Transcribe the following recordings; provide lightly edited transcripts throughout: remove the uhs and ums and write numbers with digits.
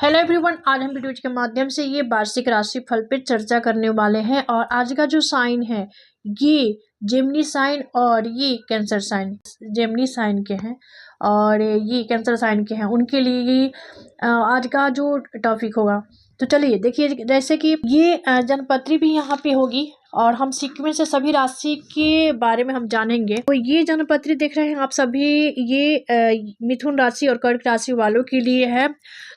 Hello everyone, आज हम video के माध्यम से ये वार्षिक राशि फल पे चर्चा करने वाले हैं। और आज का जो साइन है ये जेमिनी साइन और ये कैंसर साइन, जेमिनी साइन के हैं और ये कैंसर साइन के हैं, उनके लिए ये आज का जो टॉपिक होगा। तो चलिए देखिए, जैसे कि ये जनपत्री भी यहाँ पे होगी और हम सीक्वेंस से सभी राशि के बारे में हम जानेंगे। तो ये जनपत्री देख रहे हैं आप सभी, ये मिथुन राशि और कर्क राशि वालों के लिए है।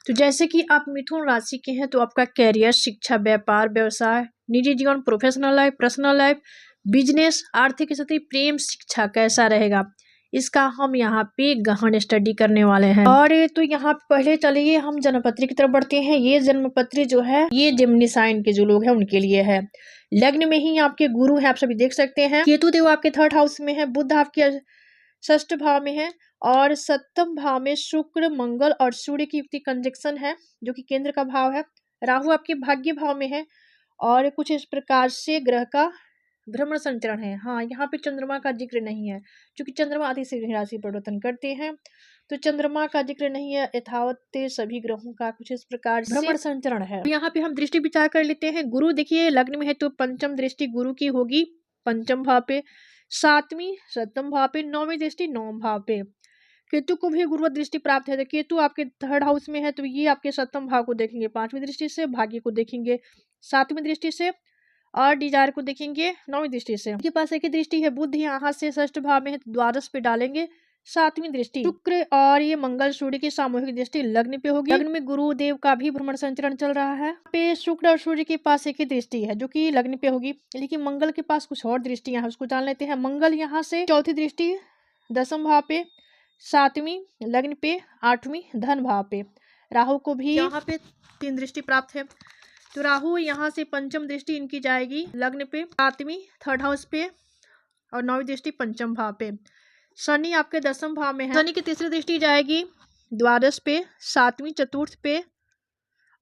तो जैसे कि आप मिथुन राशि के हैं तो आपका कैरियर, शिक्षा, व्यापार, व्यवसाय, निजी जीवन, professional life, personal life, business, आर्थिक स्थिति, प्रेम, शिक्षा कैसा रहेगा, इसका हम यहाँ पे गहन स्टडी करने वाले हैं। और तो यहाँ पे पहले चलिए हम जन्मपत्री की तरफ बढ़ते हैं। ये जन्मपत्री जो है ये जेमिनी साइन के जो लोग हैं उनके लिए है। लग्न में ही आपके गुरु हैं, आप सभी देख सकते हैं। केतु देव आपके 3rd हाउस में है, बुध आपके 6th भाव में है और 7th भाव में शुक्र, मंगल और सूर्य की युक्ति कंजक्शन है जो कि केंद्र का भाव है। राहु आपके भाग्य भाव में है और कुछ इस प्रकार से ग्रह का भ्रमण संचरण है। हाँ, यहाँ पे चंद्रमा का जिक्र नहीं है क्योंकि चंद्रमा अति शीघ्र राशि परिवर्तन करते हैं, तो चंद्रमा का जिक्र नहीं है। यथावत सभी ग्रहों का कुछ इस प्रकार से भ्रमण संचरण है। तो यहाँ पे हम दृष्टि विचार कर लेते हैं। गुरु देखिए लग्न में है तो पंचम दृष्टि गुरु की होगी पंचम भाव पे, 7वीं 7th भाव पे, 9वीं दृष्टि 9th भाव पे। केतु को भी गुरु दृष्टि प्राप्त है। तो केतु आपके 3rd हाउस में है तो ये आपके 7th भाव को देखेंगे 5वीं दृष्टि से, भाग्य को देखेंगे 7वीं दृष्टि से और डिजायर को देखेंगे 9वीं दृष्टि से। उनके पास एक ही दृष्टि है, बुध यहाँ से 6th भाव में है तो द्वादश पे डालेंगे 7वीं दृष्टि। शुक्र और ये मंगल सूर्य की सामूहिक दृष्टि लग्न पे होगी। लग्न में गुरुदेव का भी भ्रमण संचरण चल रहा है। पे शुक्र और सूर्य के पास एक ही दृष्टि है जो कि लग्न पे होगी, लेकिन मंगल के पास कुछ और दृष्टियां हैं, उसको जान लेते हैं। मंगल यहाँ से 4थी दृष्टि 10th भाव पे, 7वीं लग्न पे, 8वीं धन भाव पे। राहु को भी यहाँ पे 3 दृष्टि प्राप्त है, तो राहु यहाँ से पंचम दृष्टि इनकी जाएगी लग्न पे, 7वीं 3rd हाउस पे और 9वीं दृष्टि पंचम भाव पे। शनि आपके 10th भाव में है, शनि की 3री दृष्टि जाएगी द्वादश पे, 7वीं 4th पे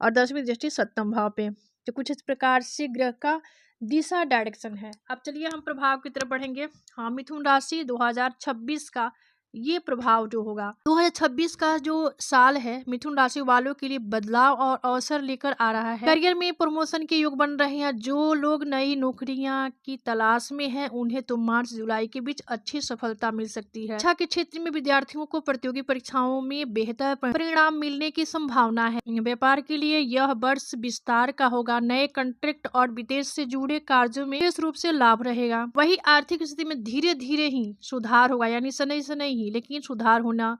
और 10वीं दृष्टि 7th भाव पे। तो कुछ इस प्रकार से ग्रह का दिशा डायरेक्शन है। अब चलिए हम प्रभाव की तरफ बढ़ेंगे। हाँ, मिथुन राशि 2026 का ये प्रभाव जो होगा, 2026 का जो साल है मिथुन राशि वालों के लिए बदलाव और अवसर लेकर आ रहा है। करियर में प्रमोशन के योग बन रहे हैं। जो लोग नई नौकरियां की तलाश में हैं उन्हें तो मार्च जुलाई के बीच अच्छी सफलता मिल सकती है। शिक्षा के क्षेत्र में विद्यार्थियों को प्रतियोगी परीक्षाओं में बेहतर परिणाम मिलने की संभावना है। व्यापार के लिए यह वर्ष विस्तार का होगा। नए कॉन्ट्रैक्ट और विदेश से जुड़े कार्यों में विशेष रूप से लाभ रहेगा। वही आर्थिक स्थिति में धीरे धीरे ही सुधार होगा, यानी शनै से नहीं लेकिन सुधार होना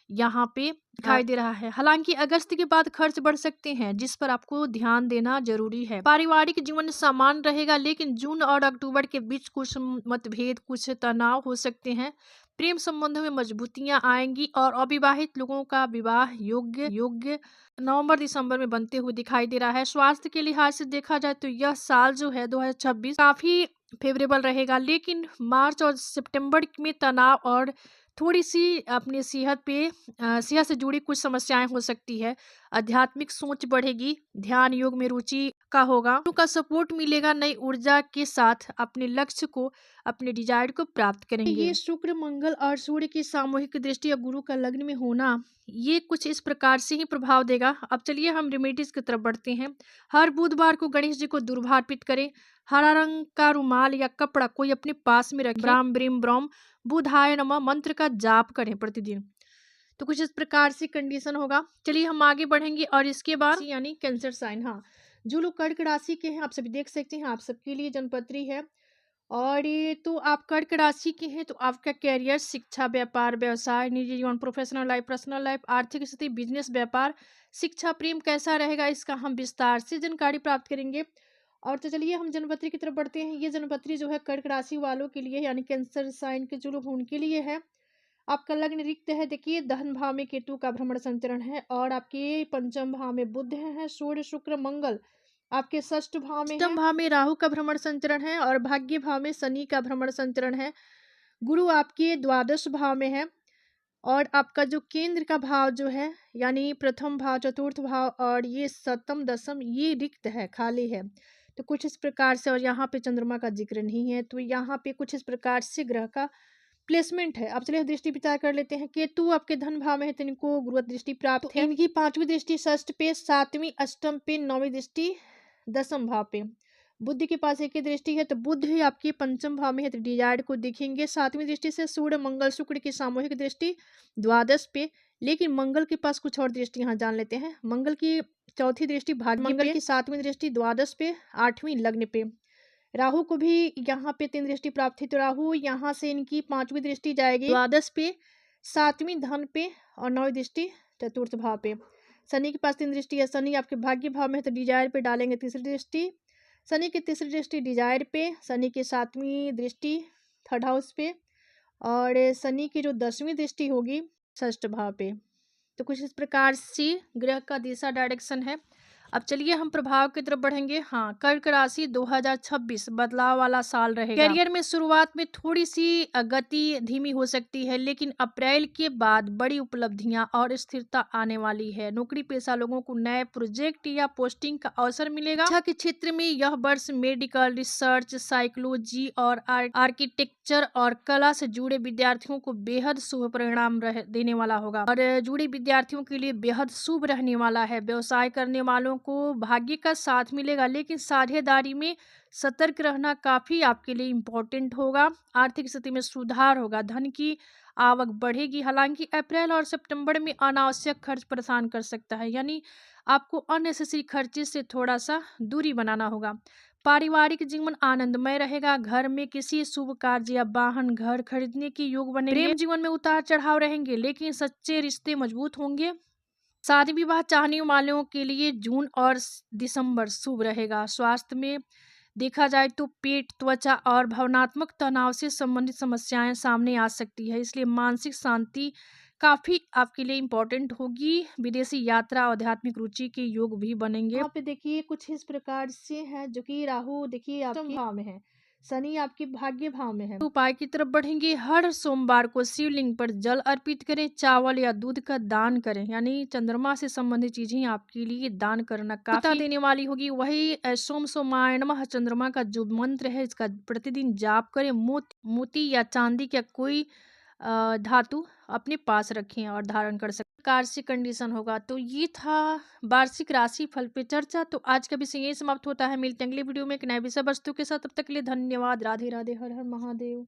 यहाँ पे दिखाई दे रहा है। हालांकि अगस्त के बाद खर्च बढ़ सकते हैं जिस पर आपको ध्यान देना जरूरी है। पारिवारिक जीवन सामान्य रहेगा, लेकिन जून और अक्टूबर के बीच कुछ मतभेद, कुछ तनाव हो सकते हैं। प्रेम संबंधों में मजबूतियां आएंगी और अविवाहित लोगों का विवाह योग्य नवंबर दिसंबर में बनते हुए दिखाई दे रहा है। स्वास्थ्य के लिहाज से देखा जाए तो यह साल जो है 2026 काफी फेवरेबल रहेगा, लेकिन मार्च और सितंबर में तनाव और थोड़ी सी अपनी सेहत से जुड़ी कुछ समस्याएं हो सकती है। आध्यात्मिक सोच बढ़ेगी, ध्यान योग में रुचि का होगा, उनका सपोर्ट मिलेगा। नई ऊर्जा के साथ अपने लक्ष्य को, अपने डिजायर को प्राप्त करेंगे। ये शुक्र, मंगल और सूर्य की सामूहिक दृष्टि या गुरु का लग्न में होना ये कुछ इस प्रकार से ही प्रभाव देगा। अब चलिए हम रेमेडीज की तरफ बढ़ते हैं। हर बुधवार को गणेश जी को दुर्वा अर्पित करें। हरा रंग का रुमाल या कपड़ा कोई अपने पास में रखें। ब्राम ब्रीम ब्रोम बुधाय नमः मंत्र का जाप करें प्रतिदिन। तो कुछ इस प्रकार से कंडीशन होगा। चलिए हम आगे बढ़ेंगे और इसके बाद यानी कैंसर साइन। हाँ, जो लोग कर्क राशि के हैं आप सभी देख सकते हैं, आप सबके लिए जनपत्री है। और ये तो आप कर्क राशि के हैं तो आपका कैरियर, शिक्षा, व्यापार, व्यवसाय, निजी जीवन, प्रोफेशनल लाइफ, पर्सनल लाइफ, आर्थिक स्थिति, बिजनेस, व्यापार, शिक्षा, प्रेम कैसा रहेगा, इसका हम विस्तार से जानकारी प्राप्त करेंगे। और तो चलिए हम जनपत्री की तरफ बढ़ते हैं। ये जनपत्री जो है कर्क राशि वालों के लिए यानी कैंसर साइन के जो लोग उनके लिए है। आपका लग्न रिक्त है, देखिए धन भाव में केतु का भ्रमण संचरण है और आपके पंचम भाव में बुध है, सूर्य, शुक्र, मंगल आपके 6th भाव में, अष्टम भाव में राहु का भ्रमण संचरण है और भाग्य भाव में शनि का भ्रमण संचरण है। गुरु आपके द्वादश भाव में है और आपका जो केंद्र का भाव जो है यानी प्रथम भाव, 4th भाव और ये 7th 10th ये रिक्त है, खाली है। तो कुछ इस प्रकार से, और यहाँ पे चंद्रमा का जिक्र नहीं है, तो यहाँ पे कुछ इस प्रकार से ग्रह का प्लेसमेंट है। अब चलिए दृष्टि विचार कर लेते हैं। केतु आपके धन भाव में है तो इनको गुरुत्व दृष्टि प्राप्त है। इनकी 5वीं दृष्टि षष्ठ पे, 7वीं अष्टम पे, 9वीं दृष्टि दसम भाव पे। बुद्ध के पास एक ही दृष्टि है तो बुद्ध ही आपकी पंचम भाव में है तो डिजायड को दिखेंगे। 7वीं दृष्टि से सूर्य मंगल शुक्र की सामूहिक दृष्टि द्वादश पे, लेकिन मंगल के पास कुछ और दृष्टि यहाँ जान लेते हैं। मंगल की 4थी दृष्टि भाग्य, मंगल की 7वीं दृष्टि द्वादश पे, 8वीं लग्न पे। राहु को भी यहाँ पे 3 दृष्टि प्राप्त थी तो राहु यहाँ से इनकी 5वीं दृष्टि जाएगी द्वादश पे, 7वीं धन पे और 9वीं दृष्टि चतुर्थ भाव पे। शनि के पास 3 दृष्टि है। शनि आपके भाग्य भाव में है तो डिजायर पे डालेंगे तीसरी दृष्टि। शनि की तीसरी दृष्टि डिजायर पे, शनि की 7वीं दृष्टि थर्ड हाउस पे और शनि की जो 10वीं दृष्टि होगी षष्ठ भाव पे। तो कुछ इस प्रकार से ग्रह का दिशा डायरेक्शन है। अब चलिए हम प्रभाव की तरफ बढ़ेंगे। हाँ, कर्क राशि 2026 बदलाव वाला साल रहेगा। करियर में शुरुआत में थोड़ी सी गति धीमी हो सकती है, लेकिन अप्रैल के बाद बड़ी उपलब्धियां और स्थिरता आने वाली है। नौकरी पेशा लोगों को नए प्रोजेक्ट या पोस्टिंग का अवसर मिलेगा। शिक्षा के क्षेत्र में यह वर्ष मेडिकल, रिसर्च, साइकोलॉजी और आर्किटेक्चर और कला से जुड़े विद्यार्थियों को बेहद शुभ परिणाम देने वाला होगा और जुड़े विद्यार्थियों के लिए बेहद शुभ रहने वाला है। व्यवसाय करने वालों को भाग्य का साथ मिलेगा, लेकिन साझेदारी में सतर्क रहना काफी आपके लिए इम्पोर्टेंट होगा। आर्थिक स्थिति में सुधार होगा, धन की आवक बढ़ेगी। हालांकि अप्रैल और सितंबर में अनावश्यक खर्च परेशान कर सकता है, यानी आपको अननेसेसरी खर्चे से थोड़ा सा दूरी बनाना होगा। पारिवारिक जीवन आनंदमय रहेगा। घर में किसी शुभ कार्य या वाहन घर खरीदने के योग बनेंगे। प्रेम जीवन में उतार चढ़ाव रहेंगे, लेकिन सच्चे रिश्ते मजबूत होंगे। शादी विवाह चाहने वालों के लिए जून और दिसंबर शुभ रहेगा। स्वास्थ्य में देखा जाए तो पेट, त्वचा और भावनात्मक तनाव से संबंधित समस्याएं सामने आ सकती है, इसलिए मानसिक शांति काफी आपके लिए इम्पोर्टेंट होगी। विदेशी यात्रा, आध्यात्मिक रुचि के योग भी बनेंगे। यहाँ पे देखिए कुछ इस प्रकार से है, जो कि राहु देखिए आपके भाव में है, शनि आपके भाग्य भाव में है। उपाय की तरफ बढ़ेंगे। हर सोमवार को शिवलिंग पर जल अर्पित करें, चावल या दूध का दान करें, यानी चंद्रमा से संबंधित चीजें आपके लिए दान करना काफी देने वाली होगी। वही सोम सोमाय नमः चंद्रमा का जो मंत्र है इसका प्रतिदिन जाप करें। मोती या चांदी का कोई धातु अपने पास रखें और धारण कर सकते प्रकार से कंडीशन होगा। तो ये था वार्षिक राशि फल पे चर्चा। तो आज का विषय यही समाप्त होता है। मिलते हैं अगले वीडियो में एक नए विषय वस्तु के साथ। तब तक के लिए धन्यवाद। राधे राधे, हर हर महादेव।